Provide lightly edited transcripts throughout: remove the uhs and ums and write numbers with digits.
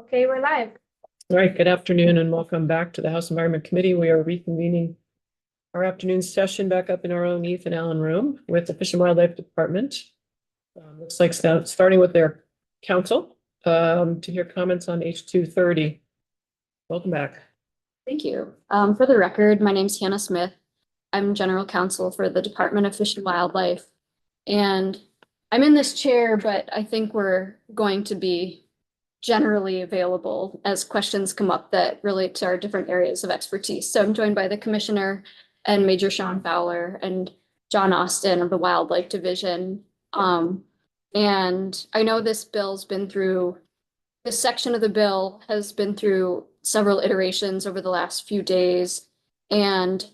Okay, we're live. All right, good afternoon and welcome back to the House Environment Committee. We are reconvening our afternoon session back up in our own Ethan Allen room with the Fish and Wildlife Department. Looks like starting with their council to hear comments on H230. Welcome back. Thank you. For the record, my name's Hannah Smith. I'm General Counsel for the Department of Fish and Wildlife. And I'm in this chair, but I think we're going to be generally available as questions come up that relate to our different areas of expertise. So I'm joined by the Commissioner and Major Sean Fowler and John Austin of the Wildlife Division. And I know this section of the bill has been through several iterations over the last few days. And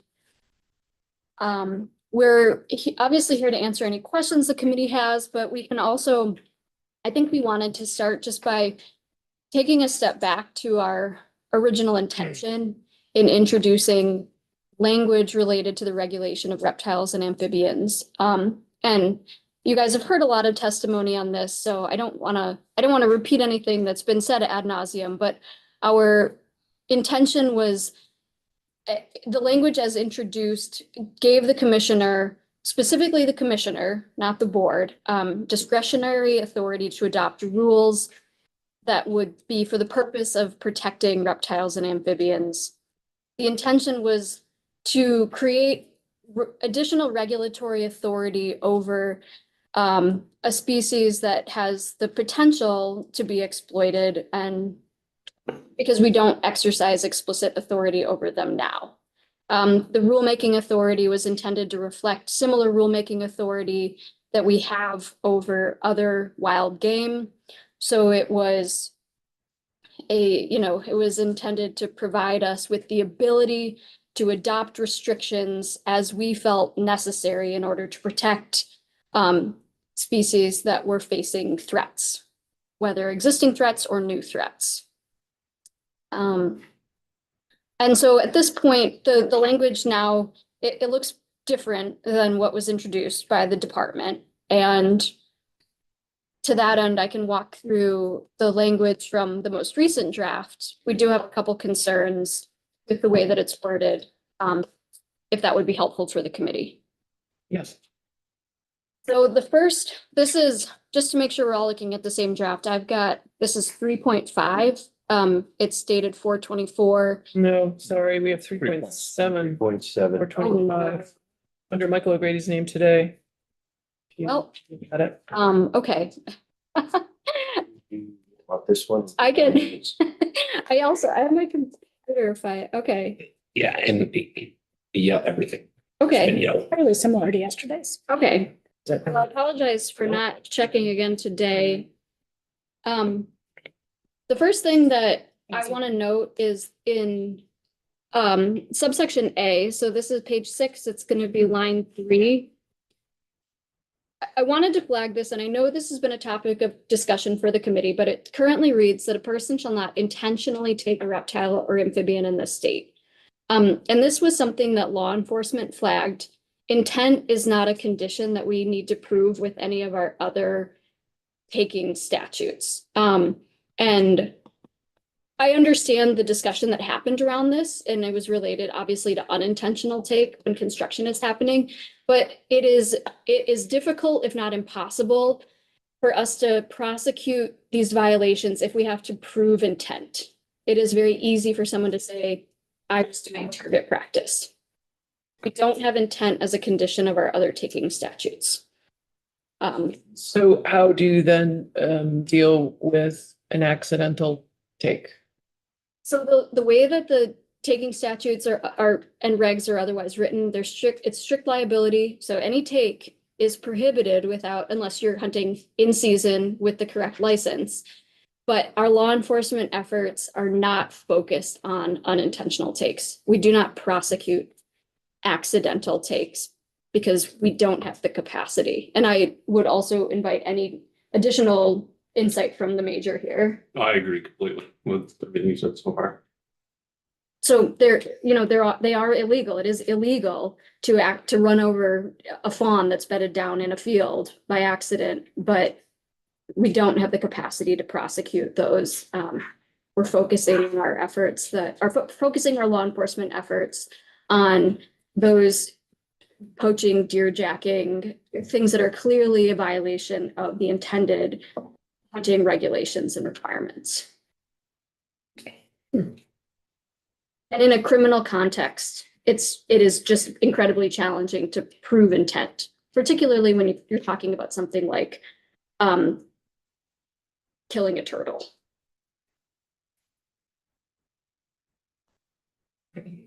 we're obviously here to answer any questions the committee has, but we can also, I think we wanted to start just by taking a step back to our original intention in introducing language related to the regulation of reptiles and amphibians. And you guys have heard a lot of testimony on this, so I don't want to repeat anything that's been said ad nauseum, but our intention was the language as introduced gave the commissioner, specifically the commissioner, not the board, discretionary authority to adopt rules that would be for the purpose of protecting reptiles and amphibians. The intention was to create additional regulatory authority over a species that has the potential to be exploited, and because we don't exercise explicit authority over them now. The rulemaking authority was intended to reflect similar rulemaking authority that we have over other wild game. So it was it was intended to provide us with the ability to adopt restrictions as we felt necessary in order to protect species that were facing threats, whether existing threats or new threats. And so at this point, the language now, it looks different than what was introduced by the department. And to that end, I can walk through the language from the most recent draft. We do have a couple concerns with the way that it's worded, if that would be helpful for the committee. Yes. So this is just to make sure we're all looking at the same draft. This is 3.5. It's dated 4/24. No, sorry, we have 3.7. 0.7. Or 25 under Michael O'Grady's name today. Well, You got it. Okay. About this one? I can, I have my computer okay, Yeah, and yeah, everything. okay, You know, Fairly similar to yesterday's. okay. Well, I apologize for not checking again today. The first thing that I want to note is in subsection A, so this is page 6, it's going to be line 3. I wanted to flag this, and I know this has been a topic of discussion for the committee, but it currently reads that a person shall not intentionally take a reptile or amphibian in the state. And this was something that law enforcement flagged. Intent is not a condition that we need to prove with any of our other taking statutes. And I understand the discussion that happened around this, and it was related obviously to unintentional take when construction is happening, but it is difficult, if not impossible, for us to prosecute these violations if we have to prove intent. It is very easy for someone to say, I was doing target practice. We don't have intent as a condition of our other taking statutes. So how do you then deal with an accidental take? So the way that the taking statutes are and regs are otherwise written, it's strict liability. So any take is prohibited unless you're hunting in season with the correct license. But our law enforcement efforts are not focused on unintentional takes. We do not prosecute accidental takes because we don't have the capacity. And I would also invite any additional insight from the major here. I agree completely with everything you said so far. So they are illegal. It is illegal to run over a fawn that's bedded down in a field by accident, but we don't have the capacity to prosecute those. we're focusing our efforts that are focusing our law enforcement efforts on those poaching, deer jacking, things that are clearly a violation of the intended hunting regulations and requirements. And in a criminal context, it is just incredibly challenging to prove intent, particularly when you're talking about something like killing a turtle.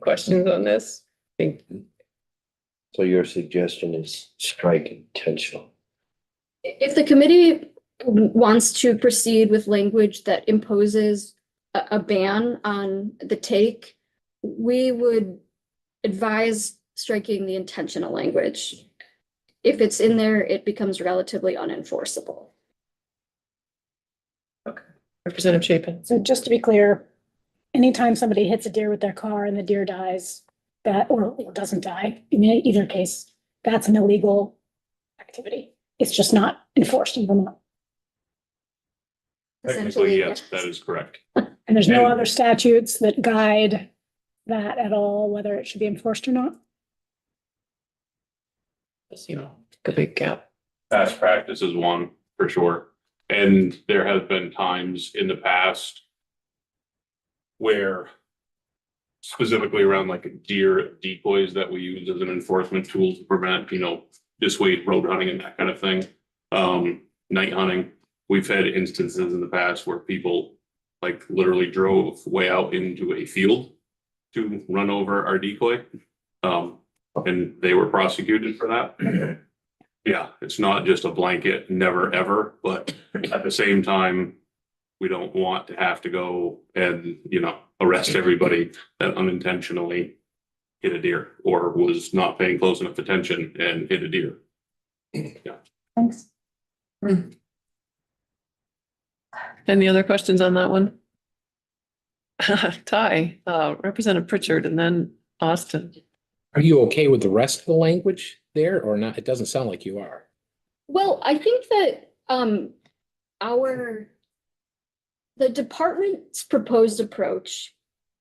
Questions on this? Think So your suggestion is strike intentional. If the committee wants to proceed with language that imposes a ban on the take, we would advise striking the intentional language. If it's in there, it becomes relatively unenforceable. Representative Chapin. So just to be clear, anytime somebody hits a deer with their car and the deer dies, that, or doesn't die, in either case, that's an illegal activity. It's just not enforced in Vermont. Technically, yes, that is correct. And there's no And- other statutes that guide that at all, whether it should be enforced or not. You know, a big gap. Past practice is one, for sure. And there have been times in the past where specifically around like deer decoys that we use as an enforcement tool to prevent, dissuade road hunting and that kind of thing. Night hunting, we've had instances in the past where people like literally drove way out into a field to run over our decoy. And they were prosecuted for that. Yeah, it's not just a blanket, never, ever, but at the same time, we don't want to have to go and, arrest everybody that unintentionally hit a deer or was not paying close enough attention and hit a deer. Yeah. Thanks. Any other questions on that one? Ty, Representative Pritchard, and then Austin. Are you okay with the rest of the language there or not? It doesn't sound like you are. Well, I think that the department's proposed approach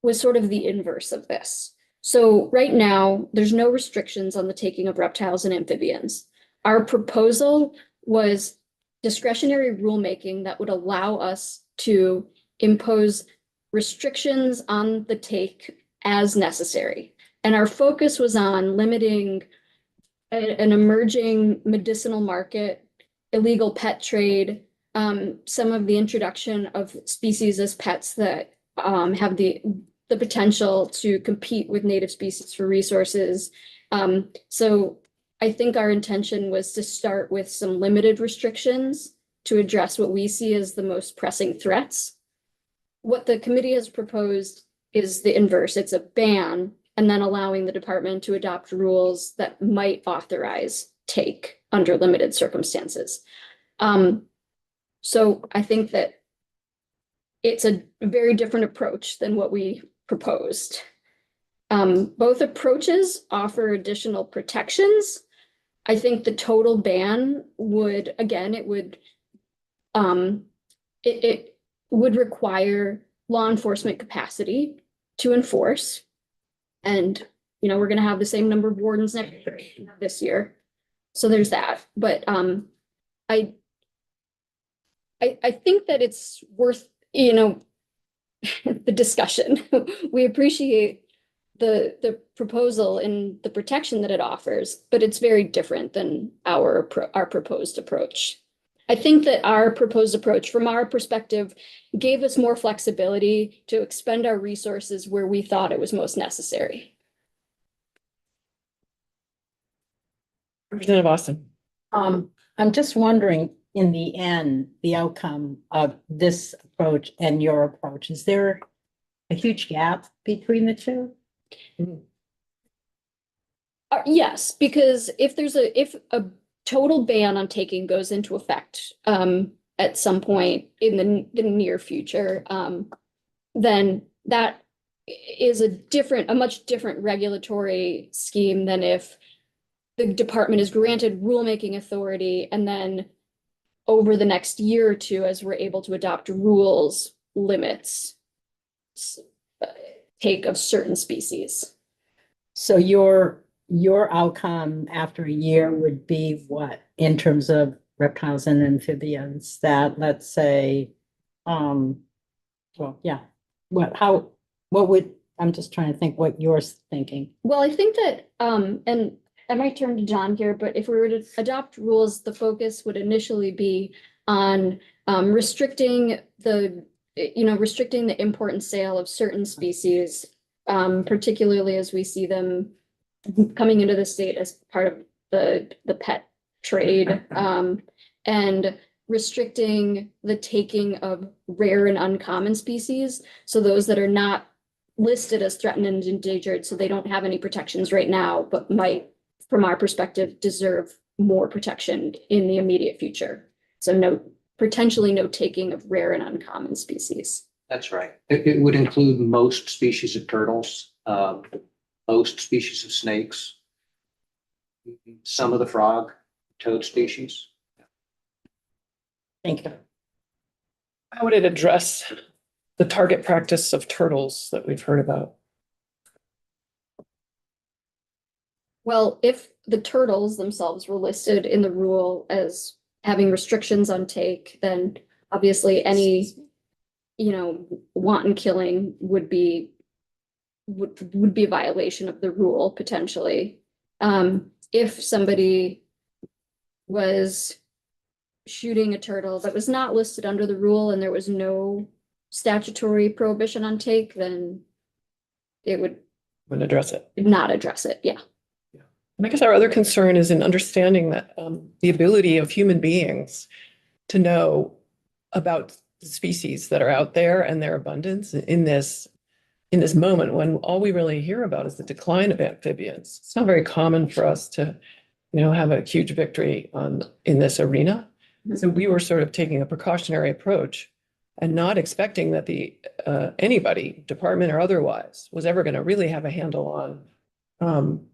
was sort of the inverse of this. So right now, there's no restrictions on the taking of reptiles and amphibians. Our proposal was discretionary rulemaking that would allow us to impose restrictions on the take as necessary. And our focus was on limiting an emerging medicinal market, illegal pet trade, some of the introduction of species as pets that have the potential to compete with native species for resources. So I think our intention was to start with some limited restrictions to address what we see as the most pressing threats. What the committee has proposed is the inverse. It's a ban and then allowing the department to adopt rules that might authorize take under limited circumstances. So I think that it's a very different approach than what we proposed. Both approaches offer additional protections. I think the total ban would, again, it would require law enforcement capacity to enforce. And, we're going to have the same number of wardens this year. So there's that. But I think that it's worth, the discussion. We appreciate the proposal and the protection that it offers, but it's very different than our proposed approach. I think that our proposed approach, from our perspective, gave us more flexibility to expend our resources where we thought it was most necessary. Representative Austin. I'm just wondering, in the end, the outcome of this approach and your approach, is there a huge gap between the two? Yes, because if a total ban on taking goes into effect at some point in the near future, then that is a much different regulatory scheme than if the department is granted rulemaking authority and then over the next year or two, as we're able to adopt rules, limits take of certain species. So your outcome after a year would be what in terms of reptiles and amphibians that, let's say, well, yeah, what would, I'm just trying to think what you're thinking. Well, I think that, and I might turn to John here, but if we were to adopt rules, the focus would initially be on restricting restricting the import and sale of certain species, particularly as we see them coming into the state as part of the pet trade, and restricting the taking of rare and uncommon species. So those that are not listed as threatened and endangered, so they don't have any protections right now, but might, from our perspective, deserve more protection in the immediate future. So potentially no taking of rare and uncommon species. That's right. It would include most species of turtles, most species of snakes, some of the frog, toad species. Thank you. How would it address the target practice of turtles that we've heard about? Well, if the turtles themselves were listed in the rule as having restrictions on take, then obviously any, wanton killing would be a violation of the rule potentially. If somebody was shooting a turtle that was not listed under the rule and there was no statutory prohibition on take, then it would Address it. not address it. Yeah. And I guess our other concern is in understanding that the ability of human beings to know about the species that are out there and their abundance in this moment when all we really hear about is the decline of amphibians. It's not very common for us to, have a huge victory in this arena. So we were sort of taking a precautionary approach and not expecting that anybody, department or otherwise, was ever going to really have a handle on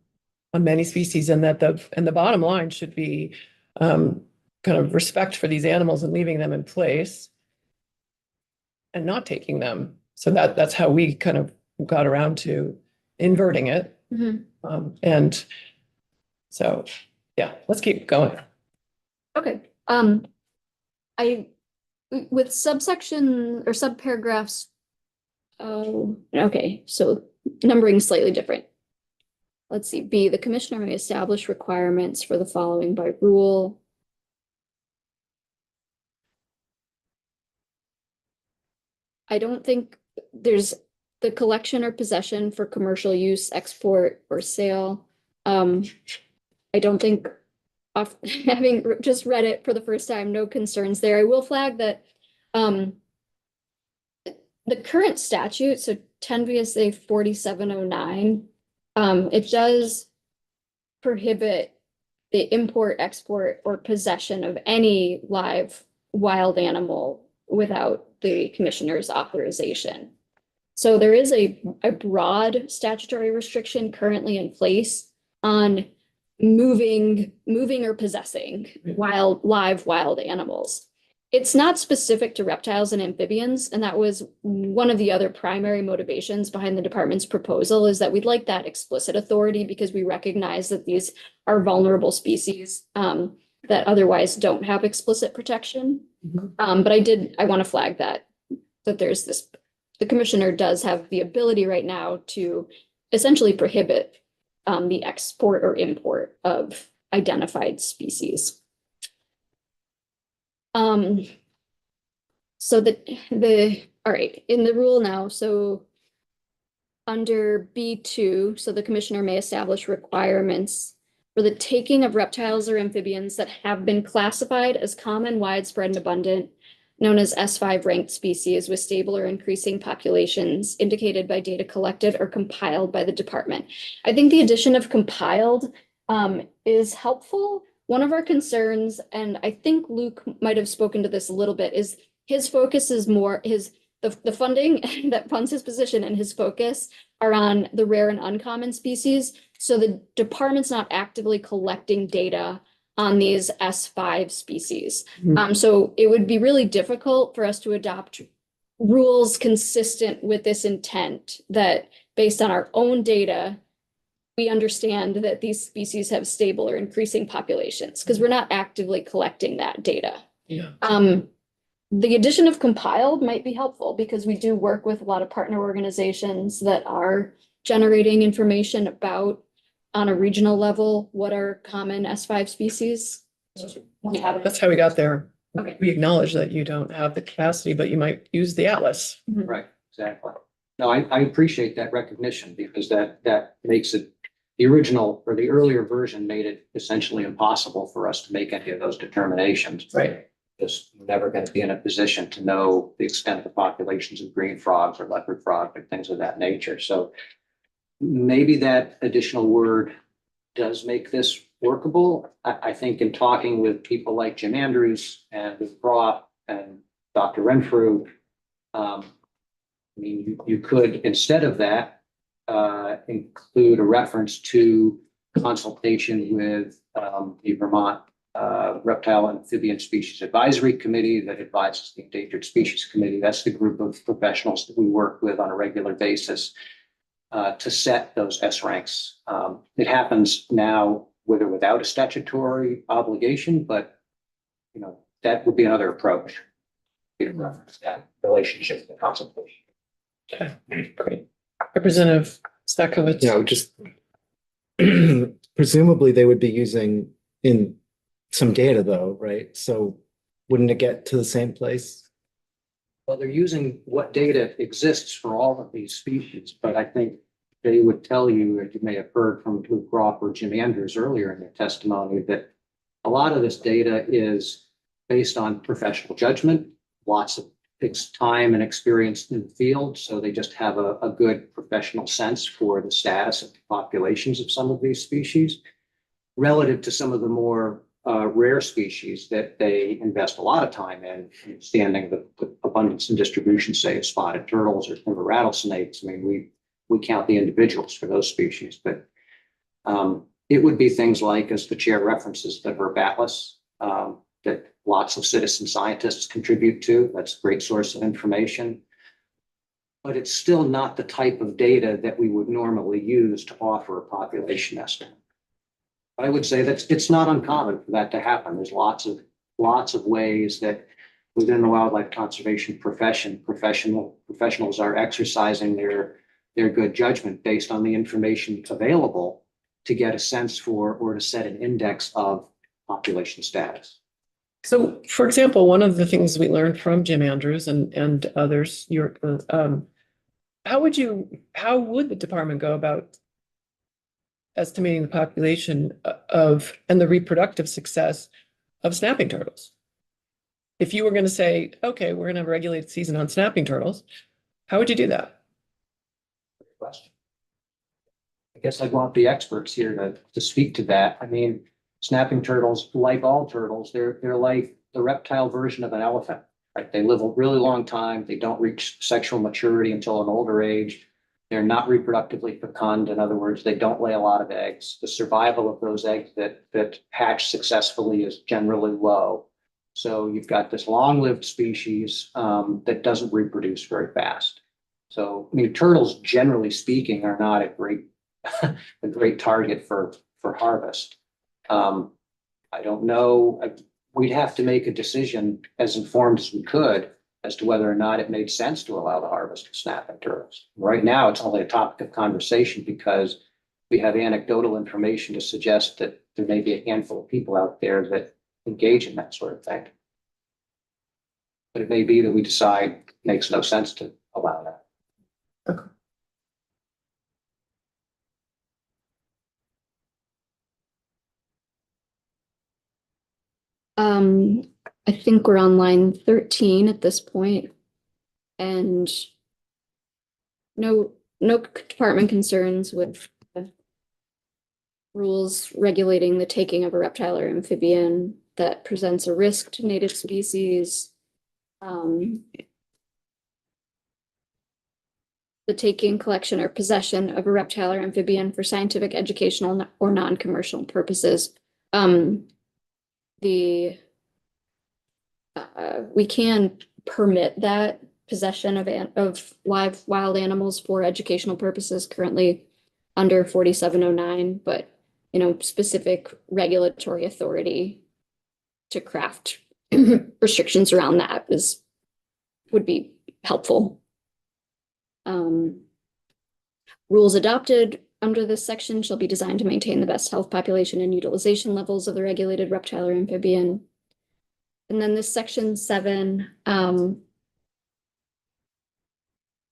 many species, and that the bottom line should be kind of respect for these animals and leaving them in place and not taking them. So that's how we kind of got around to inverting it. And so, yeah, let's keep going. Okay. With subsection or subparagraphs, okay, so numbering slightly different. Let's see, B, the commissioner may establish requirements for the following by rule. I don't think there's the collection or possession for commercial use, export or sale. I don't think, having just read it for the first time, no concerns there. I will flag that the current statute, so 10 VSA 4709, it does prohibit the import, export, or possession of any live wild animal without the commissioner's authorization. So there is a broad statutory restriction currently in place on moving or possessing live wild animals. It's not specific to reptiles and amphibians, and that was one of the other primary motivations behind the department's proposal, is that we'd like that explicit authority because we recognize that these are vulnerable species that otherwise don't have explicit protection. But I want to flag that there's this, the commissioner does have the ability right now to essentially prohibit the export or import of identified species. So all right, in the rule now, so under B2, so the commissioner may establish requirements for the taking of reptiles or amphibians that have been classified as common, widespread, and abundant, known as S5 ranked species with stable or increasing populations indicated by data collected or compiled by the department. I think the addition of compiled is helpful. One of our concerns, and I think Luke might have spoken to this a little bit, is his focus is more the funding that funds his position and his focus are on the rare and uncommon species. So the department's not actively collecting data on these S5 species. So it would be really difficult for us to adopt rules consistent with this intent, that based on our own data, we understand that these species have stable or increasing populations, because we're not actively collecting that data. Yeah. The addition of compiled might be helpful, because we do work with a lot of partner organizations that are generating information about, on a regional level, what are common S5 species. We have That's how we got there. Okay. We acknowledge that you don't have the capacity, but you might use the atlas. Right, exactly. No, I appreciate that recognition, because that makes it, the original or the earlier version made it essentially impossible for us to make any of those determinations. Right. Just never going to be in a position to know the extent of the populations of green frogs or leopard frog and things of that nature. So maybe that additional word does make this workable. I think in talking with people like Jim Andrews and with Brock and Dr. Renfrew, I mean, you could, instead of that, include a reference to consultation with the Vermont Reptile and Amphibian Species Advisory Committee that advises the Endangered Species Committee. That's the group of professionals that we work with on a regular basis to set those S ranks. It happens now with or without a statutory obligation, but you know, that would be another approach. To reference that relationship to consultation. Okay, great. Representative Stakovich. Yeah, just presumably they would be using in some data though, right? So wouldn't it get to the same place? Well, they're using what data exists for all of these species, but I think they would tell you, as you may have heard from Luke Groff or Jim Andrews earlier in their testimony, that a lot of this data is based on professional judgment, lots of time and experience in the field. So they just have a good professional sense for the status of the populations of some of these species relative to some of the more rare species that they invest a lot of time in, understanding the abundance and distribution, say, of spotted turtles or timber rattlesnakes. I mean, we count the individuals for those species, but it would be things like, as the chair references, the Herb Atlas that lots of citizen scientists contribute to. That's a great source of information. But it's still not the type of data that we would normally use to offer a population estimate. I would say that it's not uncommon for that to happen. There's lots of ways that within the wildlife conservation profession, professionals are exercising their good judgment based on the information available to get a sense for or to set an index of population status. So, for example, one of the things we learned from Jim Andrews and others, how would the department go about estimating the population of and the reproductive success of snapping turtles? If you were going to say, okay, we're going to have a regulated season on snapping turtles, how would you do that? Good question. I guess I'd want the experts here to speak to that. I mean, snapping turtles, like all turtles, they're like the reptile version of an elephant, right? They live a really long time. They don't reach sexual maturity until an older age. They're not reproductively fecund. In other words, they don't lay a lot of eggs. The survival of those eggs that hatch successfully is generally low. So you've got this long-lived species that doesn't reproduce very fast. So, I mean, turtles, generally speaking, are not a great target for harvest. I don't know. We'd have to make a decision as informed as we could as to whether or not it made sense to allow the harvest of snapping turtles. Right now, it's only a topic of conversation because we have anecdotal information to suggest that there may be a handful of people out there that engage in that sort of thing. But it may be that we decide it makes no sense to allow that. Okay. I think we're on line 13 at this point, and no department concerns with the rules regulating the taking of a reptile or amphibian that presents a risk to native species. The taking, collection, or possession of a reptile or amphibian for scientific, educational, or non-commercial purposes. We can permit that possession of live wild animals for educational purposes currently under 4709, but specific regulatory authority to craft restrictions around that would be helpful. Rules adopted under this section shall be designed to maintain the best health, population, and utilization levels of the regulated reptile or amphibian. And then this section 7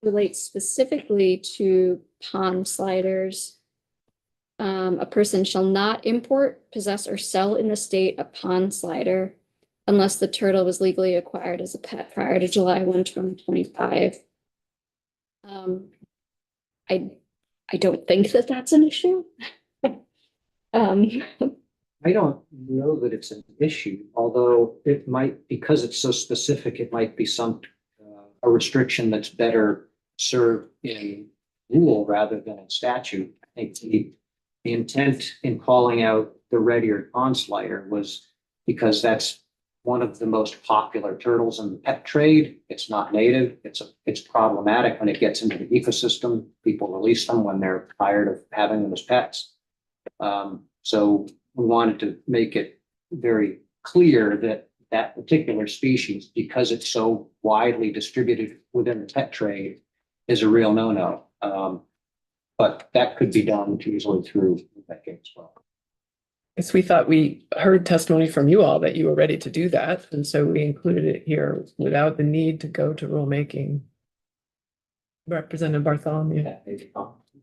relates specifically to pond sliders. A person shall not import, possess, or sell in the state a pond slider unless the turtle was legally acquired as a pet prior to July 1, 2025. I don't think that that's an issue. I don't know that it's an issue, although it might, because it's so specific, it might be a restriction that's better served in rule rather than in statute. I think the intent in calling out the red-eared pond slider was because that's one of the most popular turtles in the pet trade. It's not native. It's problematic when it gets into the ecosystem. People release them when they're tired of having them as pets. So we wanted to make it very clear that that particular species, because it's so widely distributed within the pet trade, is a real no-no. But that could be done easily through that game as well. Yes, we thought we heard testimony from you all that you were ready to do that, and so we included it here without the need to go to rulemaking. Representative Bartholomew.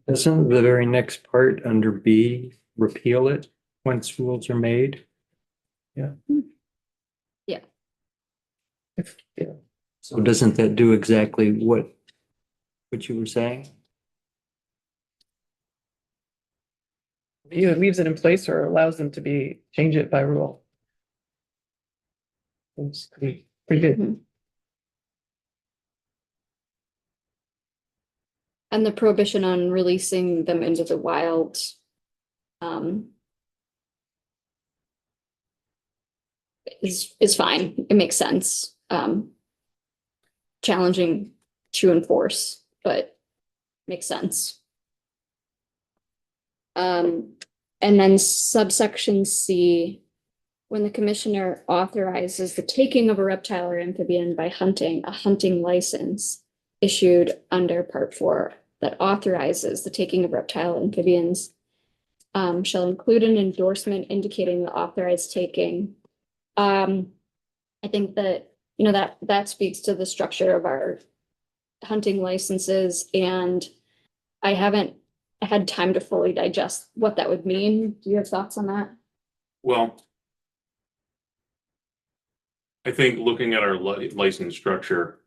Doesn't the very next part under B repeal it once rules are made? Yeah. Yeah. Yeah. So doesn't that do exactly what you were saying? Either leaves it in place or allows them to change it by rule. It's pretty good. Mhm. And the prohibition on releasing them into the wild. Is fine. It makes sense. Challenging to enforce, but makes sense. And then subsection C, when the commissioner authorizes the taking of a reptile or amphibian by hunting, a hunting license issued under Part 4 that authorizes the taking of reptile amphibians shall include an endorsement indicating the authorized taking. I think that, that speaks to the structure of our hunting licenses, and I haven't had time to fully digest what that would mean. Do you have thoughts on that? Well, I think looking at our license structure,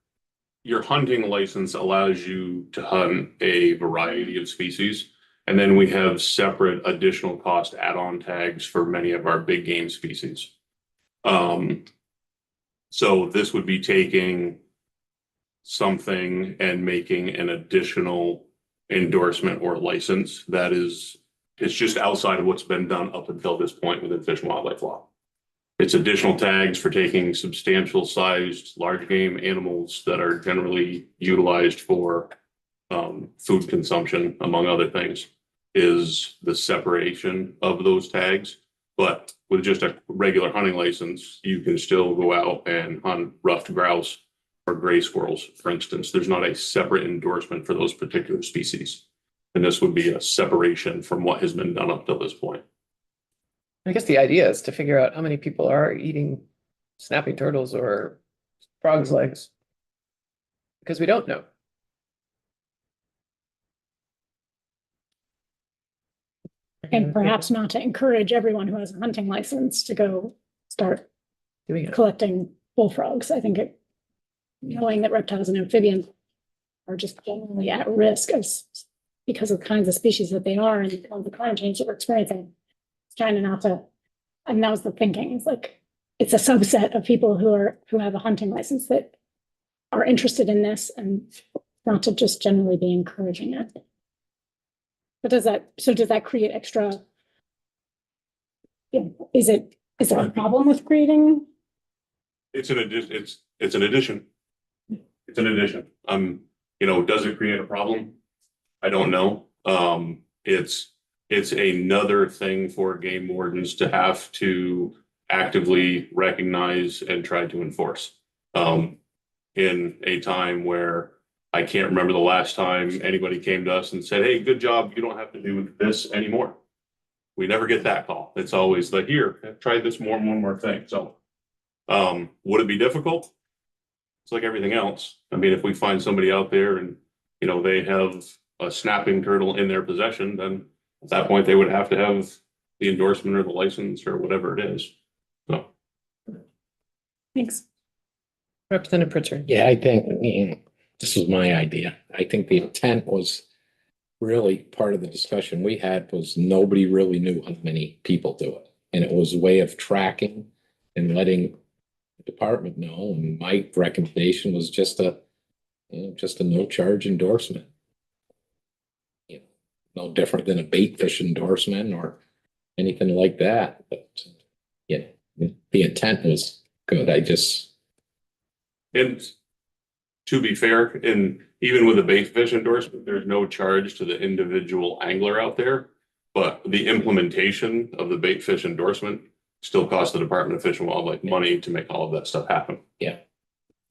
your hunting license allows you to hunt a variety of species. And then we have separate additional cost add-on tags for many of our big game species. So this would be taking something and making an additional endorsement or license that it's just outside of what's been done up until this point within Fish and Wildlife law. It's additional tags for taking substantial sized large game animals that are generally utilized for food consumption, among other things, is the separation of those tags. But with just a regular hunting license, you can still go out and hunt ruffed grouse or gray squirrels, for instance. There's not a separate endorsement for those particular species. And this would be a separation from what has been done up till this point. I guess the idea is to figure out how many people are eating snapping turtles or frogs' legs. Because we don't know. And perhaps not to encourage everyone who has a hunting license to go start doing it. collecting bullfrogs. I think knowing that reptiles and amphibians are just generally at risk because of the kinds of species that they are and the climate change that we're experiencing. Trying not to, and that was the thinking. It's like it's a subset of people who have a hunting license that are interested in this, and not to just generally be encouraging it. But does that create extra? Is there a problem with creating? It's an addition. It's an addition. It's an addition. Does it create a problem? I don't know. It's another thing for game wardens to have to actively recognize and try to enforce. In a time where I can't remember the last time anybody came to us and said, hey, good job, you don't have to do this anymore. We never get that call. It's always like, here, try this one more thing. So, would it be difficult? It's like everything else. I mean, if we find somebody out there and, they have a snapping turtle in their possession, then at that point, they would have to have the endorsement or the license or whatever it is. So, Thanks. Representative Pritchard. Yeah, I think, this was my idea. I think the intent was really part of the discussion we had was nobody really knew how many people do it. And it was a way of tracking and letting the department know. And my recommendation was just a no charge endorsement. No different than a bait fish endorsement or anything like that. But yeah, the intent was good. and to be fair, and even with a bait fish endorsement, there's no charge to the individual angler out there. But the implementation of the bait fish endorsement still costs the Department of Fish and Wildlife money to make all of that stuff happen. Yeah.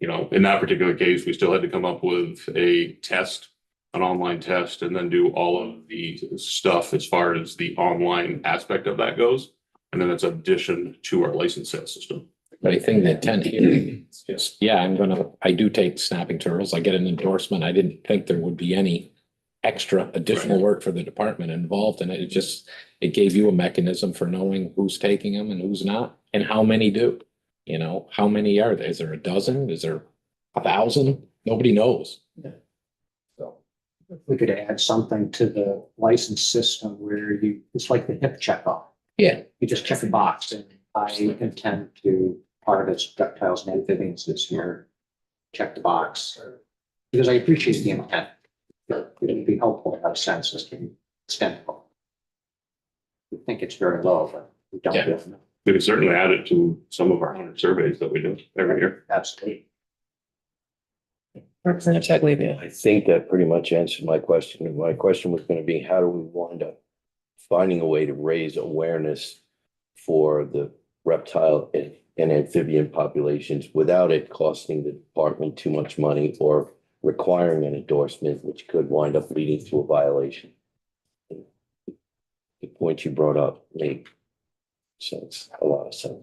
In that particular case, we still had to come up with a test, an online test, and then do all of the stuff as far as the online aspect of that goes. And then it's addition to our license sales system. But I think the intent here is just, yeah, I do take snapping turtles. I get an endorsement. I didn't think there would be any extra additional work for the department involved. And it gave you a mechanism for knowing who's taking them and who's not and how many do. How many are there? Is there a dozen? Is there 1,000? Nobody knows. So if we could add something to the license system where it's like the hip checkoff. Yeah. You just check a box and I intend to harvest reptiles and amphibians this year. Check the box because I appreciate the intent. It would be helpful to have census to extent. We think it's very low, but we don't. Yeah. Really know. We could certainly add it to some of our 100 surveys that we do every year. Absolutely. Representative Taglivia. I think that pretty much answered my question. My question was gonna be, how do we wind up finding a way to raise awareness for the reptile and amphibian populations without it costing the department too much money or requiring an endorsement, which could wind up leading to a violation? The point you brought up made sense, a lot of sense.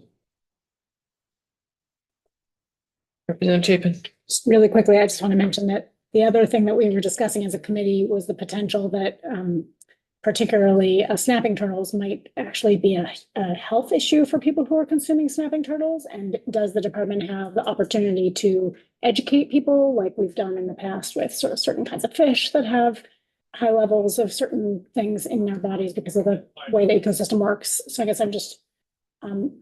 Representative Chapin. Just really quickly, I just want to mention that the other thing that we were discussing as a committee was the potential that particularly snapping turtles might actually be a health issue for people who are consuming snapping turtles. And does the department have the opportunity to educate people like we've done in the past with sort of certain kinds of fish that have high levels of certain things in their bodies because of the way the ecosystem works? So I guess I'm just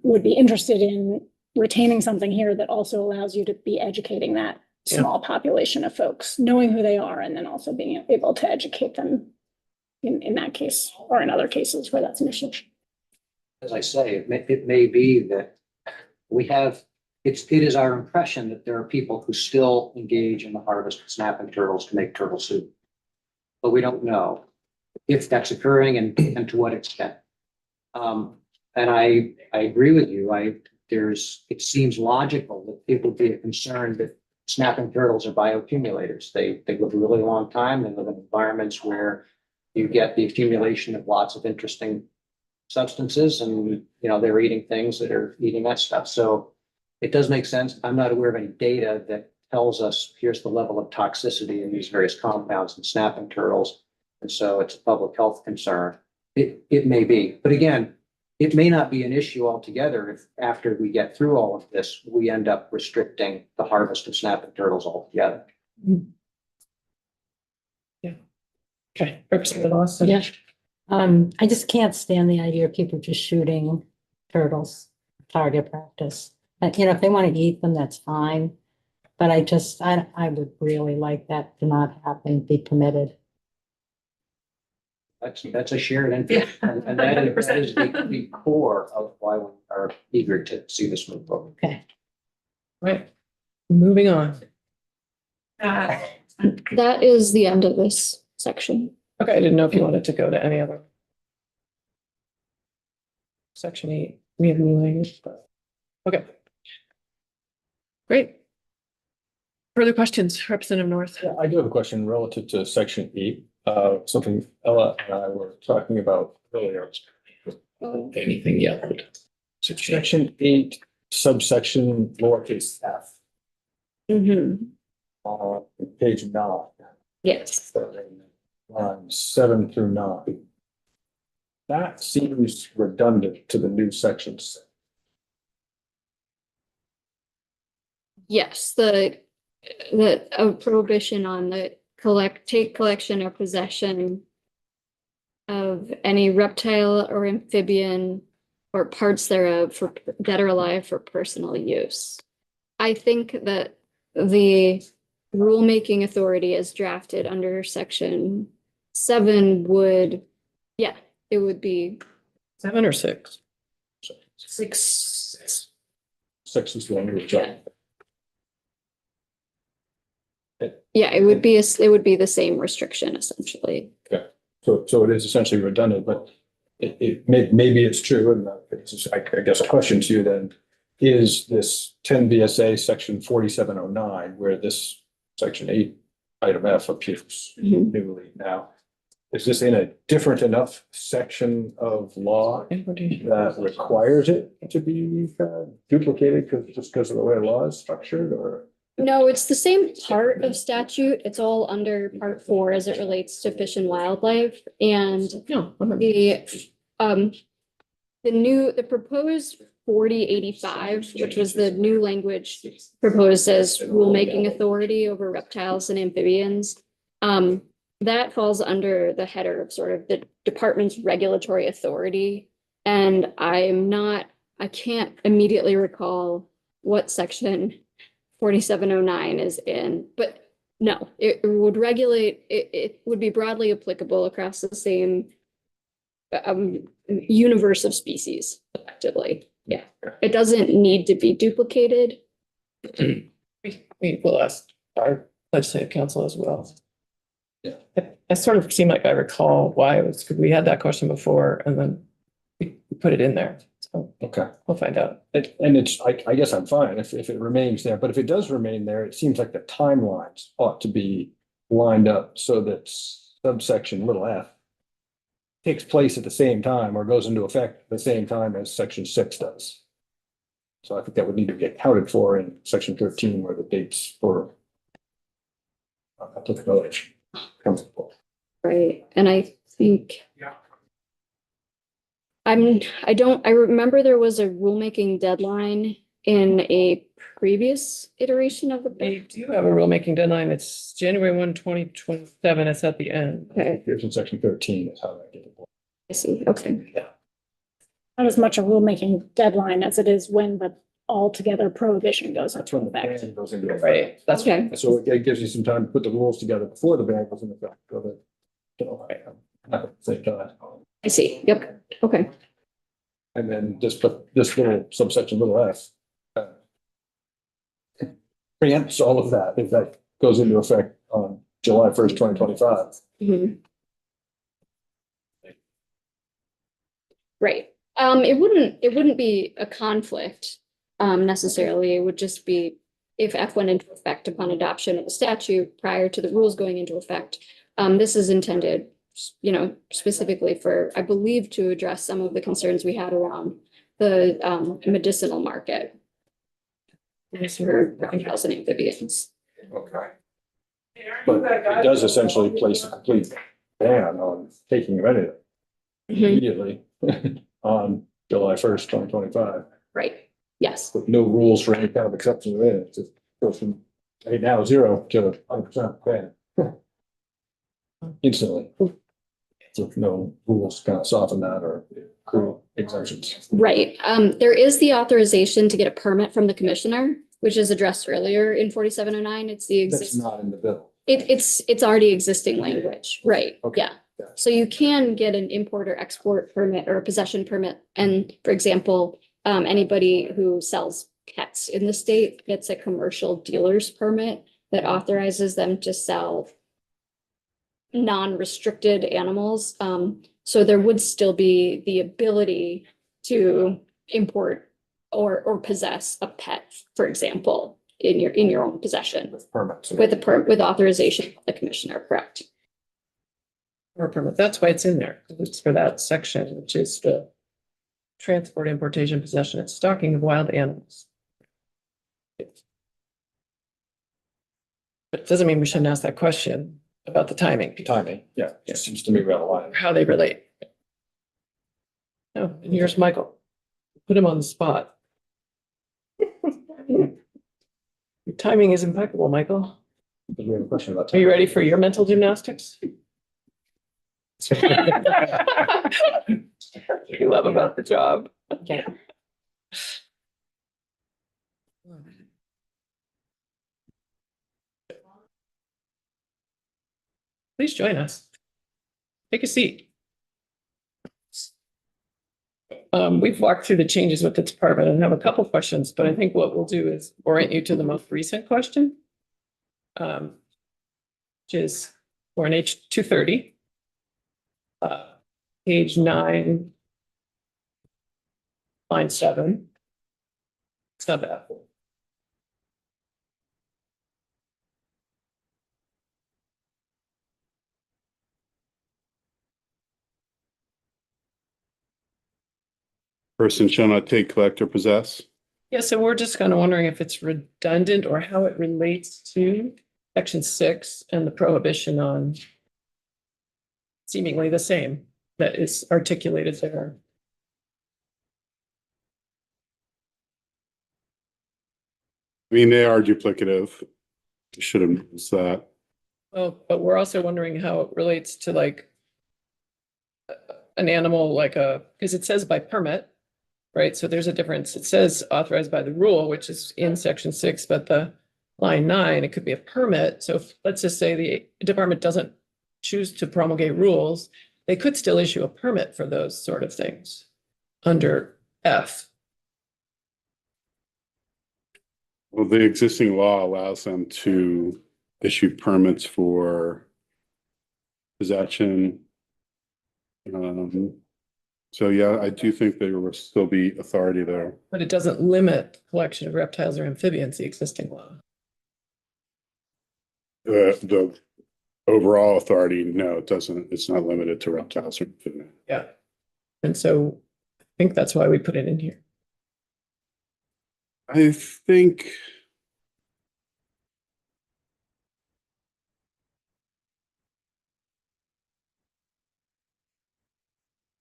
would be interested in retaining something here that also allows you to be educating that small population of folks, knowing who they are, and then also being able to educate them in that case or in other cases where that's an issue. As I say, it may be that it is our impression that there are people who still engage in the harvest of snapping turtles to make turtle soup. But we don't know if that's occurring and to what extent. And I agree with you. It seems logical that people be concerned that snapping turtles are bioaccumulators. They live a really long time. They live in environments where you get the accumulation of lots of interesting substances and, they're eating things that are eating that stuff. So it does make sense. I'm not aware of any data that tells us here's the level of toxicity in these various compounds in snapping turtles. And so it's a public health concern. It may be, but again, it may not be an issue altogether if after we get through all of this, we end up restricting the harvest of snapping turtles altogether. Yeah. Okay. Representative Lawson. Yeah. I just can't stand the idea of people just shooting turtles, target practice. If they want to eat them, that's fine. But I would really like that to not happen, be permitted. That's a shared interest. And that is the core of why we are eager to see this move forward. Okay. Right. Moving on. That is the end of this section. Okay, I didn't know if you wanted to go to any other. Section 8, we have new language, but, okay. Great. Further questions, Representative North? Yeah, I do have a question relative to section 8, something Ella and I were talking about earlier. Anything yellowed. Section 8, subsection lowercase f, Mm-hmm. page 9, Yes. lines 7 through 9. That seems redundant to the new sections. Yes, the prohibition on the collection or possession of any reptile or amphibian or parts thereof for dead or alive for personal use. I think that the rulemaking authority as drafted under section 7 would, yeah, it would be 7 or 6? 6. 6 is the language. Yeah. Yeah, it would be it would be the same restriction essentially. So it is essentially redundant, but maybe it's true, and I guess a question to you then, is this 10 VSA section 4709, where this section 8 item F appears Mhm. newly now, is this in a different enough section of law that requires it to be duplicated because of the way the law is structured, or? No, it's the same part of statute. It's all under part 4 as it relates to fish and wildlife and No. the proposed 4085, which was the new language proposed as rulemaking authority over reptiles and amphibians. That falls under the header of sort of the department's regulatory authority. And I can't immediately recall what section 4709 is in, but no, it would regulate, it would be broadly applicable across the same universe of species effectively. Yeah, it doesn't need to be duplicated. We will ask our legislative council as well. Yeah. It sort of seemed like I recall why it was, we had that question before and then we put it in there. So Okay. we'll find out. And it's, I guess I'm fine if it remains there, but if it does remain there, it seems like the timelines ought to be lined up so that subsection little f takes place at the same time or goes into effect at the same time as section 6 does. So I think that would need to be accounted for in section 13 where the dates for applicability comes into play. Right, and I think. I remember there was a rulemaking deadline in a previous iteration of the. We do have a rulemaking deadline. It's January 1, 2027. It's at the end. Okay, Here's in section 13 is how that gets. I see, okay. Not as much a rulemaking deadline as it is when the altogether prohibition goes That's into when the effect. ban goes into effect. Right. That's Okay, So it gives you some time to put the rules together before the ban goes into effect, so that, you know, at the same time. I see, yep, okay. And then this little subsection little f preempts all of that if that goes into effect on July 1st, 2025. Mhm. Right, it wouldn't be a conflict necessarily. It would just be if F went into effect upon adoption of the statute prior to the rules going into effect. This is intended, you know, specifically for, I believe, to address some of the concerns we had around the medicinal market. For reptiles and amphibians. Okay. But it does essentially place a complete ban on taking of anything Mhm. immediately on July 1st, 2025, Right, yes, with no rules for any kind of exception of it. It just goes from right now 0 to 100% ban. Instantly. So no rules to kind of soften that or create exemptions. right. There is the authorization to get a permit from the commissioner, which is addressed earlier in 4709. It's the That's existing. not in the bill. It's already existing language, right? Okay. Yeah. Yeah. So you can get an import or export permit or a possession permit. And for example, anybody who sells pets in the state gets a commercial dealer's permit. that authorizes them to sell non-restricted animals. So there would still be the ability to import or possess a pet, for example, in your own possession With permits. with authorization of the commissioner, correct? Or permit, that's why it's in there. It's for that section, which is the transport, importation, possession, and stalking of wild animals. But it doesn't mean we shouldn't ask that question about the timing, Timing, yeah, it seems to me well aligned. how they relate. Oh, and here's Michael. Put him on the spot. Your timing is impeccable, Michael. Because we have a question about. Are you ready for your mental gymnastics? You love about the job. Okay. Please join us. Take a seat. We've walked through the changes with the department and have a couple questions, but I think what we'll do is orient you to the most recent question. Which is for an H 230. Page 9. Line 7. Sub F. Person shall not take, collect, or possess. Yeah, so we're just kind of wondering if it's redundant or how it relates to section 6 and the prohibition on seemingly the same that is articulated there. I mean, they are duplicative. Should have noticed that. Well, but we're also wondering how it relates to like an animal like because it says by permit, right? So there's a difference. It says authorized by the rule, which is in section 6, but the line 9, it could be a permit. So let's just say the department doesn't choose to promulgate rules, they could still issue a permit for those sort of things under F. Well, the existing law allows them to issue permits for possession. So yeah, I do think there will still be authority there. But it doesn't limit collection of reptiles or amphibians, the existing law. The overall authority, no, it doesn't. It's not limited to reptiles or amphibians. Yeah. And so I think that's why we put it in here. I think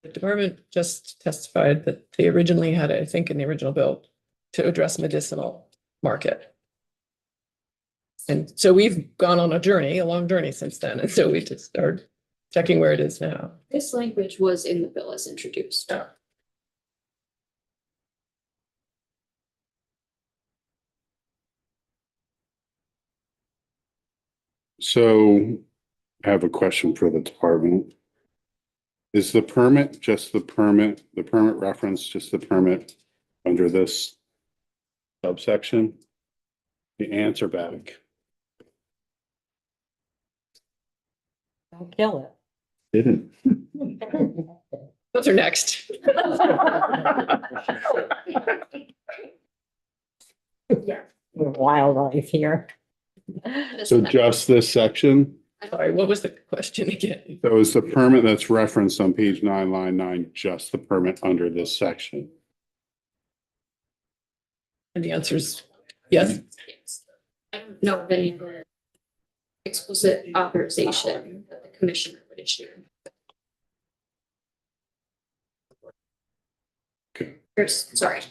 The department just testified that they originally had, I think in the original bill, to address medicinal market. And so we've gone on a long journey since then. And so we just started checking where it is now. This language was in the bill as introduced. Yeah. so. I have a question for the department. Is the permit just the permit reference, just the permit under this subsection? The answer back. Don't kill Didn't. it. Those are next. Wildlife here. So just this section? Sorry, what was the question again? So is the permit that's referenced on page 9, line 9, just the permit under this section? And the answer is yes. I don't know of any explicit authorization that the commissioner would issue. Okay. Sorry.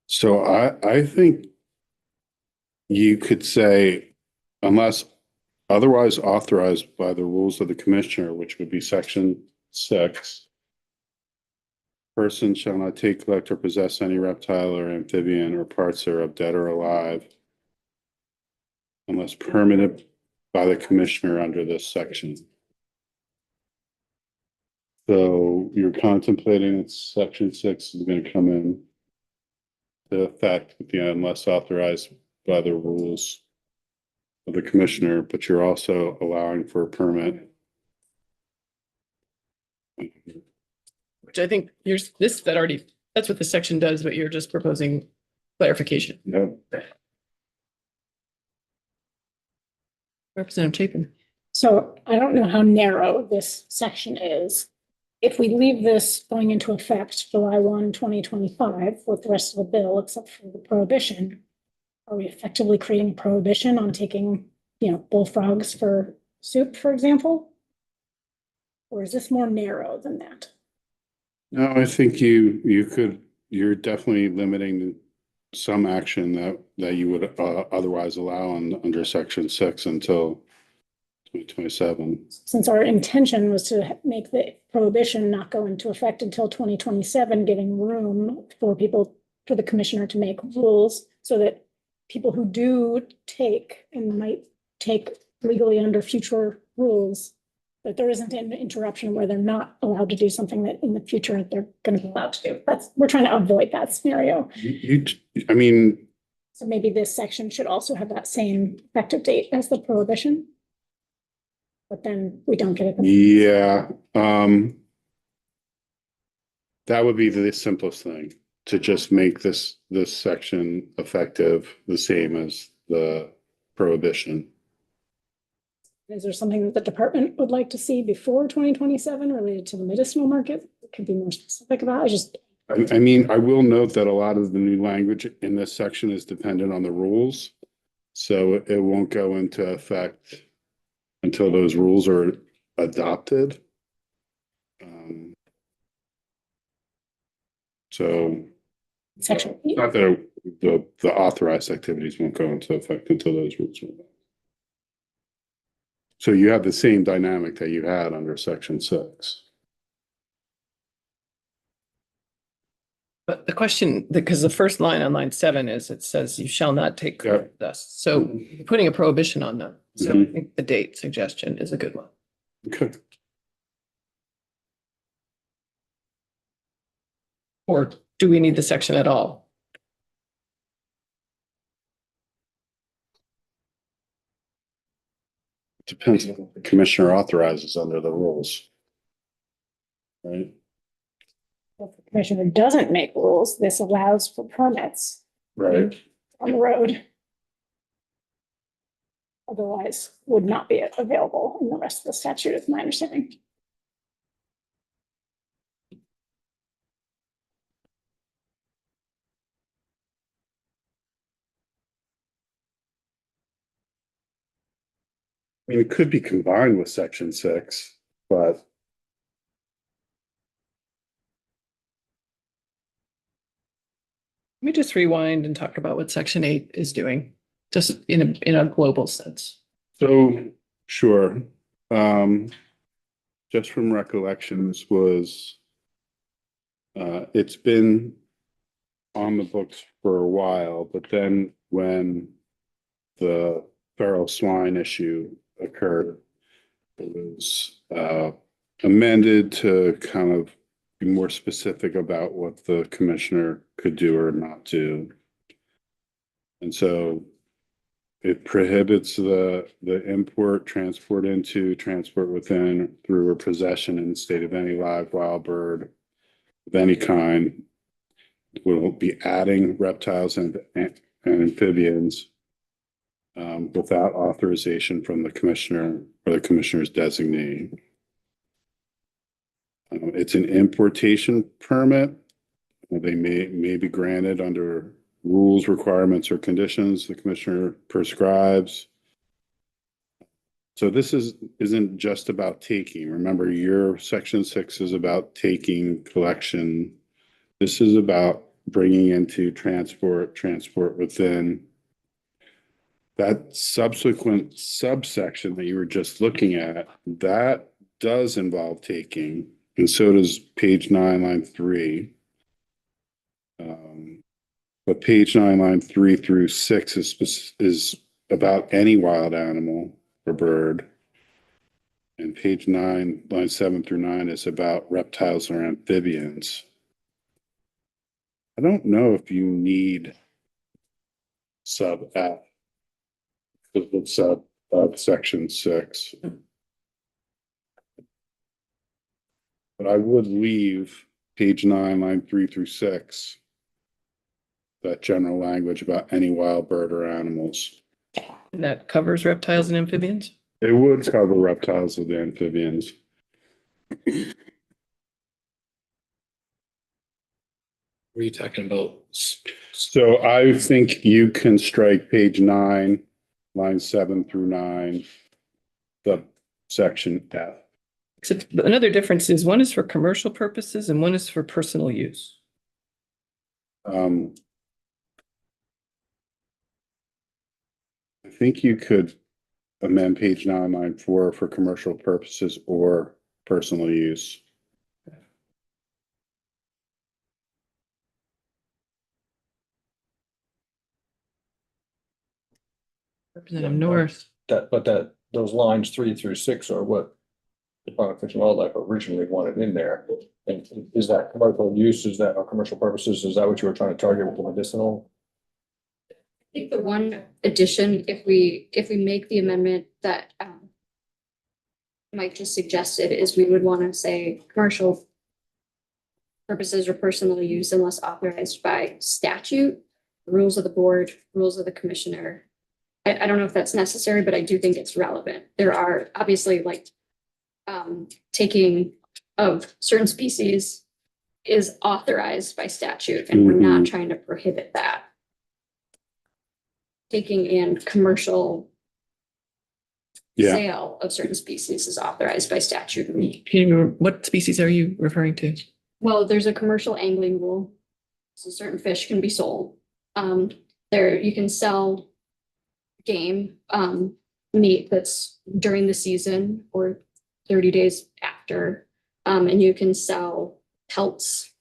So I think you could say, unless otherwise authorized by the rules of the commissioner, which would be section 6. Person shall not take, collect, or possess any reptile or amphibian or parts thereof, dead or alive, unless permitted by the commissioner under this section. So you're contemplating that section 6 is going to come in. to effect, unless authorized by the rules of the commissioner, but you're also allowing for a permit. Which I think that's what the section does, but you're just proposing clarification. Yep. Representative Chapin. So I don't know how narrow this section is. If we leave this going into effect July 1, 2025, with the rest of the bill, except for the prohibition, are we effectively creating a prohibition on taking, bullfrogs for soup, for example? Or is this more narrow than that? No, I think you're definitely limiting some action that you would otherwise allow under section 6 until 2027. Since our intention was to make the prohibition not go into effect until 2027, giving room for the commissioner to make rules so that people who do take and might take legally under future rules, that there isn't an interruption where they're not allowed to do something that in the future they're going to be allowed to do. We're trying to avoid that scenario. So maybe this section should also have that same effective date as the prohibition. But then we don't get it. Yeah, that would be the simplest thing, to just make this section effective the same as the prohibition. Is there something that the department would like to see before 2027 related to the medicinal market? It could be more specific about. I will note that a lot of the new language in this section is dependent on the rules. So it won't go into effect until those rules are adopted. So Section. not that the authorized activities won't go into effect until those rules are adopted. So you have the same dynamic that you had under section 6. But the question, because the first line on line 7 is, it says you shall not take dust. So you're putting a prohibition on them. So I think the date suggestion is a good one. Okay. Or do we need the section at all? Depends on what the commissioner authorizes under the rules. Right? If the commissioner doesn't make rules, this allows for permits Right. on the road. Otherwise would not be available in the rest of the statute, is my understanding. It could be combined with section 6, but Let me just rewind and talk about what section 8 is doing, just in a global sense. so sure. Just from recollections was it's been on the books for a while, but then when the feral swine issue occurred, it was amended to kind of be more specific about what the commissioner could do or not do. And so it prohibits the import, transport into, transport within, through, or possession in the state of any live wild bird of any kind. Will be adding reptiles and amphibians without authorization from the commissioner or the commissioner's designee. It's an importation permit. They may be granted under rules, requirements, or conditions the commissioner prescribes. So this isn't just about taking. Remember, your section 6 is about taking, collection. This is about bringing into transport within. That subsequent subsection that you were just looking at, that does involve taking, and so does page 9, line 3. But page 9, line 3 through 6 is about any wild animal or bird. And page 9, line 7 through 9 is about reptiles or amphibians. I don't know if you need sub F. Because it's section 6. But I would leave page 9, line 3 through 6. That general language about any wild bird or animals. And that covers reptiles and amphibians? It would cover reptiles and amphibians. Were you talking about? So I think you can strike page 9, line 7 through 9, the section F. Except another difference is one is for commercial purposes and one is for personal use. I think you could amend page 9, line 4 for commercial purposes or personal use. Representative North. Those lines 3 through 6 are what Department of Fish and Wildlife originally wanted in there. And is that commercial use, is that, or commercial purposes, is that what you were trying to target with the medicinal? I think the one addition, if we make the amendment that Mike just suggested, is we would want to say commercial purposes or personal use unless authorized by statute, rules of the board, rules of the commissioner. I don't know if that's necessary, but I do think it's relevant. There are obviously like taking of certain species is authorized by statute, and we're not trying to prohibit that. Taking in commercial sale of certain species is authorized by statute. What species are you referring to? Well, there's a commercial angling rule. So certain fish can be sold. There you can sell game, meat that's during the season or 30 days after. And you can sell pelts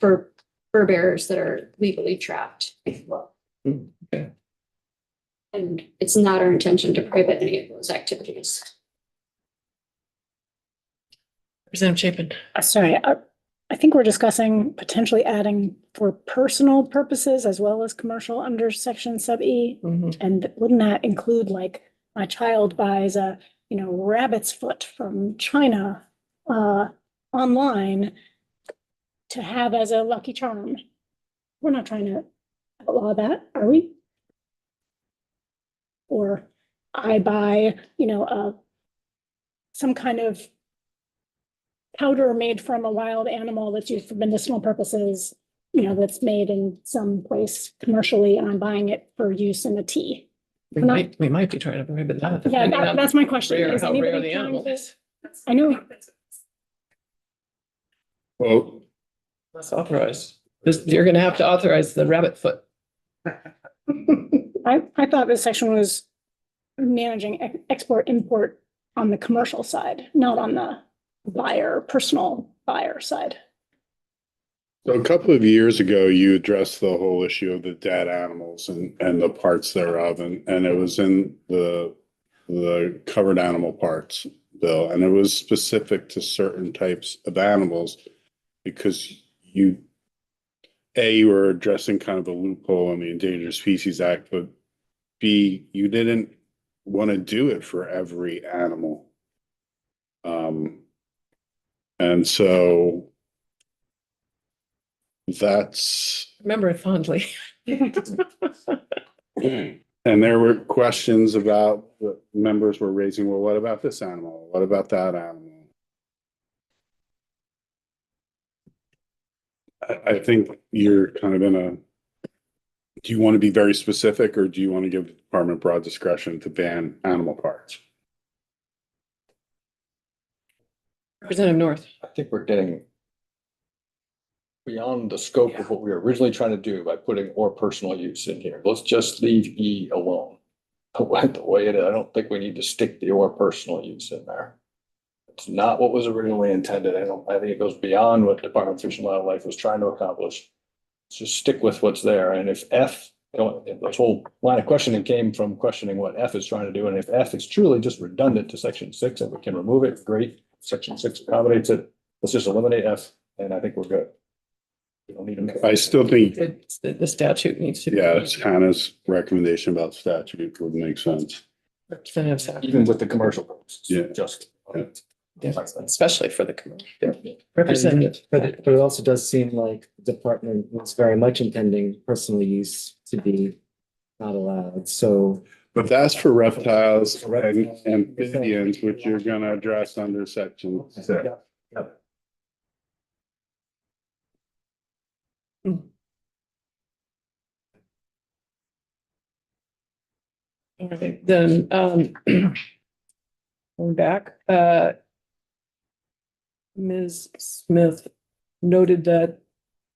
for fur bearers that are legally trapped. Okay. And it's not our intention to prohibit any of those activities. Representative Chapin. Sorry, I think we're discussing potentially adding for personal purposes as well as commercial under section sub E. And wouldn't that include like my child buys a, rabbit's foot from China online to have as a lucky charm? We're not trying to outlaw that, are we? Or I buy, some kind of powder made from a wild animal that's used for medicinal purposes, that's made in some place commercially, and I'm buying it for use in a tea. We might be trying to prohibit that. Yeah, depending on that's my question. rare- Is how rare anybody the trying animal to- is. I know, Well, That's authorized. You're gonna have to authorize the rabbit foot. I thought this section was managing export, import on the commercial side, not on the personal buyer side. so a couple of years ago, you addressed the whole issue of the dead animals and the parts thereof, and it was in the covered animal parts bill, and it was specific to certain types of animals because you were addressing kind of a loophole in the Endangered Species Act, but B, you didn't want to do it for every animal. And so that's, Remember it fondly. and there were questions about, the members were raising, well, what about this animal? What about that animal? I think you're kind of do you want to be very specific, or do you want to give the department broad discretion to ban animal parts? Representative North. I think we're getting beyond the scope of what we were originally trying to do by putting or personal use in here. Let's just leave E alone. The way it is, I don't think we need to stick the or personal use in there. It's not what was originally intended. I think it goes beyond what the Department of Fish and Wildlife was trying to accomplish. Let's just stick with what's there. And if F, this whole line of questioning came from questioning what F is trying to do. And if F is truly just redundant to section 6 and we can remove it, great. Section 6 accommodates it. Let's just eliminate F, and I think we're good. You don't need a. I still think, It's the statute needs to. be yeah, it's Hannah's recommendation about statute would make sense. Representative Sapp. Even with the commercial purposes. Yeah. Just. Yeah. Yeah, especially for the commercial. Representative. But it also does seem like the department was very much intending personal use to be not allowed, so. But that's for reptiles and amphibians, which you're gonna address under section six. Yep. All right, then, going back, Ms. Smith noted that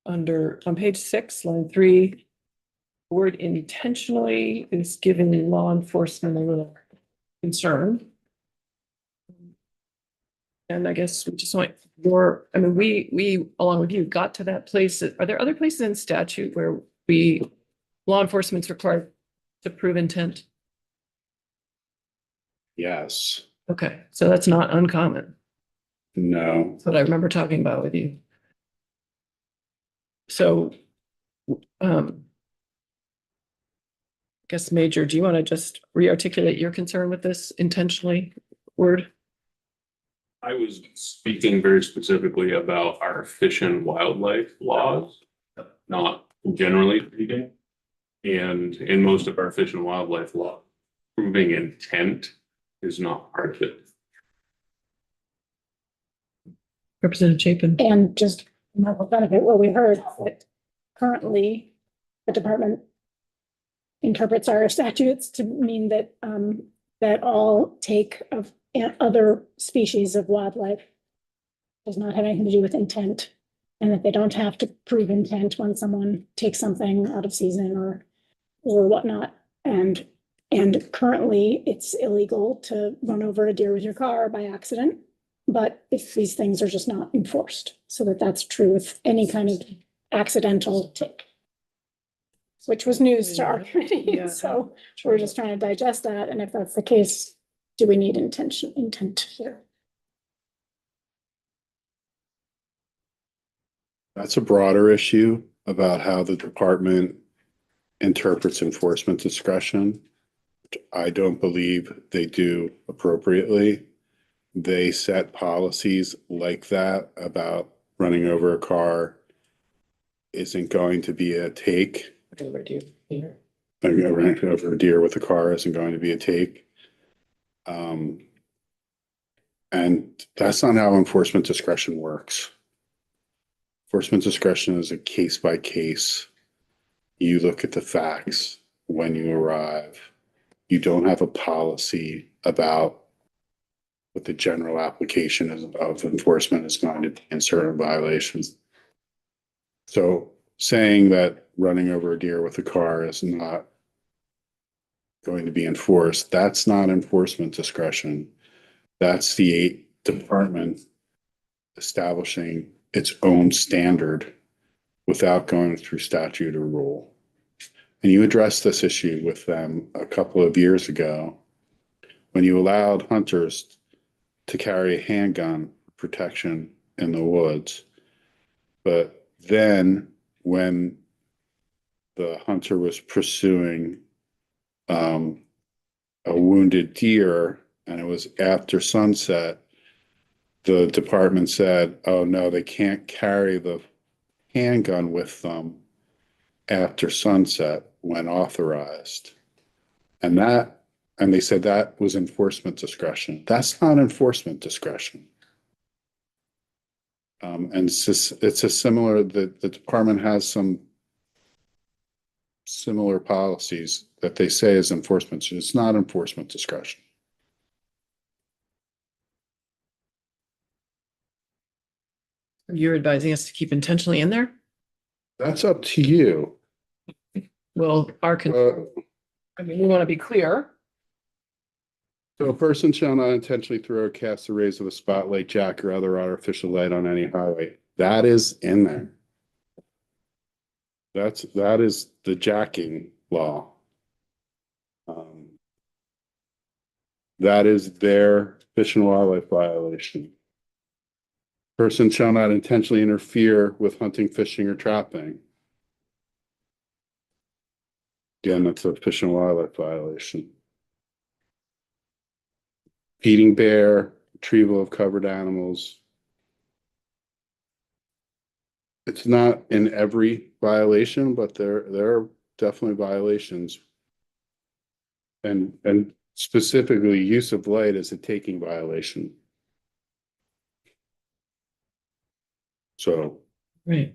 on page 6, line 3, the word intentionally is giving law enforcement a little concern. And I guess we just want your, I mean, we, along with you, got to that place. Are there other places in statute where law enforcement's required to prove intent? Yes, Okay, so that's not uncommon. no, That's what I remember talking about with you. So, I guess Major, do you want to just re-articulate your concern with this intentionally word? I was speaking very specifically about our fish and wildlife laws, not generally speaking. And in most of our fish and wildlife law, proving intent is not part of it. Representative Chapin? And just for benefit, what we heard, that currently the department interprets our statutes to mean that, that all take of other species of wildlife does not have anything to do with intent, and that they don't have to prove intent when someone takes something out of season or whatnot. And currently it's illegal to run over a deer with your car by accident. But if these things are just not enforced, so that's true with any kind of accidental take. Which was news to our committee, Yeah. so we're just trying to digest that, and if that's the case, do we need intent here? that's a broader issue about how the department interprets enforcement discretion. I don't believe they do appropriately. They set policies like that about running over a car isn't going to be a take. Over to you here. Running over a deer with a car isn't going to be a take. And that's not how enforcement discretion works. Enforcement discretion is a case by case. You look at the facts when you arrive. You don't have a policy about what the general application of enforcement is going to be in certain violations. So saying that running over a deer with a car is not going to be enforced, that's not enforcement discretion. That's the department establishing its own standard without going through statute or rule. And you addressed this issue with them a couple of years ago when you allowed hunters to carry a handgun protection in the woods. But then when the hunter was pursuing a wounded deer and it was after sunset, the department said, oh no, they can't carry the handgun with them after sunset when authorized. And they said that was enforcement discretion. That's not enforcement discretion. And it's a similar, the department has some similar policies that they say is enforcement. So it's not enforcement discretion. You're advising us to keep intentionally in there? That's up to you. Well, I mean, we want to be clear. So a person shall not intentionally throw or cast the rays of a spotlight, jack, or other artificial light on any highway. That is in there. That is the jacking law. That is their fish and wildlife violation. Person shall not intentionally interfere with hunting, fishing, or trapping. Again, that's a fish and wildlife violation. Feeding bear, retrieval of covered animals. It's not in every violation, but there are definitely violations. And specifically, use of light is a taking violation. So, Right.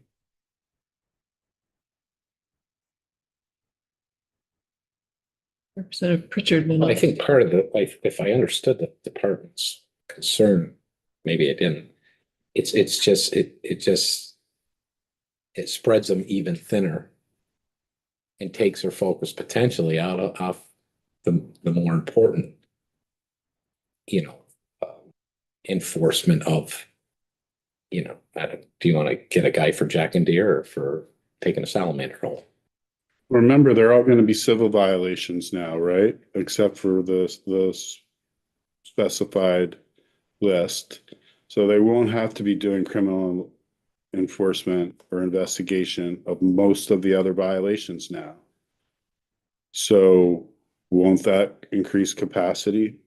Representative Pritchard. I think part of the, if I understood the department's concern, maybe I didn't. It's just, it spreads them even thinner and takes their focus potentially out of, off the more important, enforcement of, do you want to get a guy for jacking deer or for taking a salamander home? remember, they're all gonna be civil violations now, right? Except for the specified list. So they won't have to be doing criminal enforcement or investigation of most of the other violations now. So won't that increase capacity?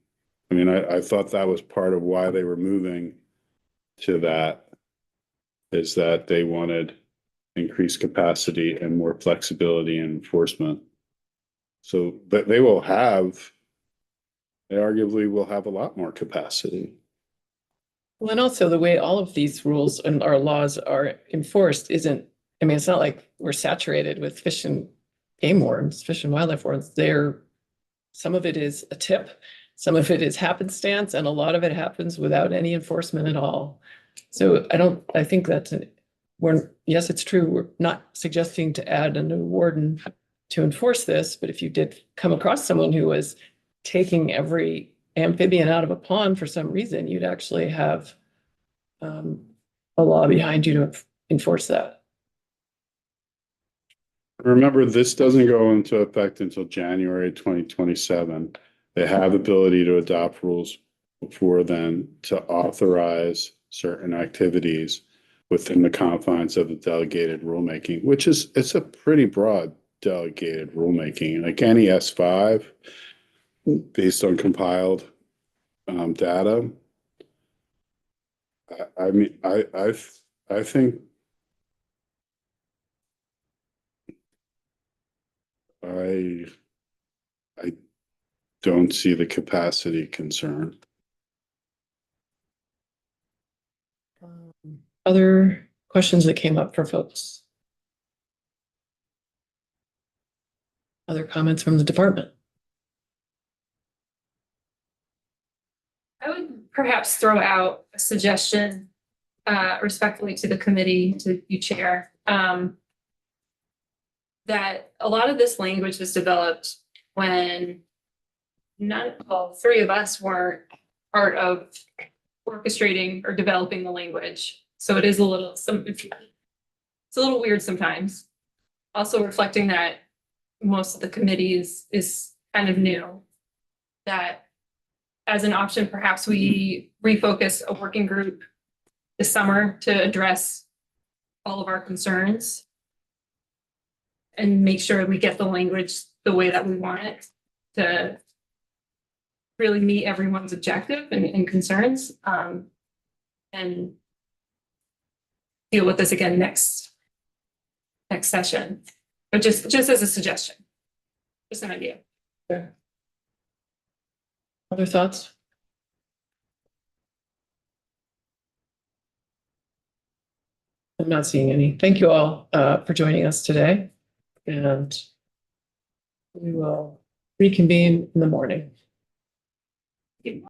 I mean, I thought that was part of why they were moving to that, is that they wanted increased capacity and more flexibility in enforcement. So, but they arguably will have a lot more capacity. Well, and also the way all of these rules and our laws are enforced isn't, I mean, it's not like we're saturated with fish and game wardens, fish and wildlife wardens. Some of it is a tip, some of it is happenstance, and a lot of it happens without any enforcement at all. So I think yes, it's true. We're not suggesting to add a new warden to enforce this, but if you did come across someone who was taking every amphibian out of a pond for some reason, you'd actually have a law behind you to enforce that. Remember, this doesn't go into effect until January 2027. They have ability to adopt rules before then to authorize certain activities within the confines of the delegated rulemaking, which it's a pretty broad delegated rulemaking, like any S5 based on compiled data. I mean, I think I don't see the capacity concern. Other questions that came up for folks? Other comments from the department? I would perhaps throw out a suggestion, respectfully to the committee, to you, Chair, that a lot of this language was developed when three of us weren't part of orchestrating or developing the language. So it is it's a little weird sometimes. Also reflecting that most of the committee is kind of new, that as an option, perhaps we refocus a working group this summer to address all of our concerns and make sure we get the language the way that we want it to really meet everyone's objective and concerns, and deal with this again next session. But just as a suggestion, just an idea. Okay. Other thoughts? I'm not seeing any. Thank you all for joining us today, and we will reconvene in the morning.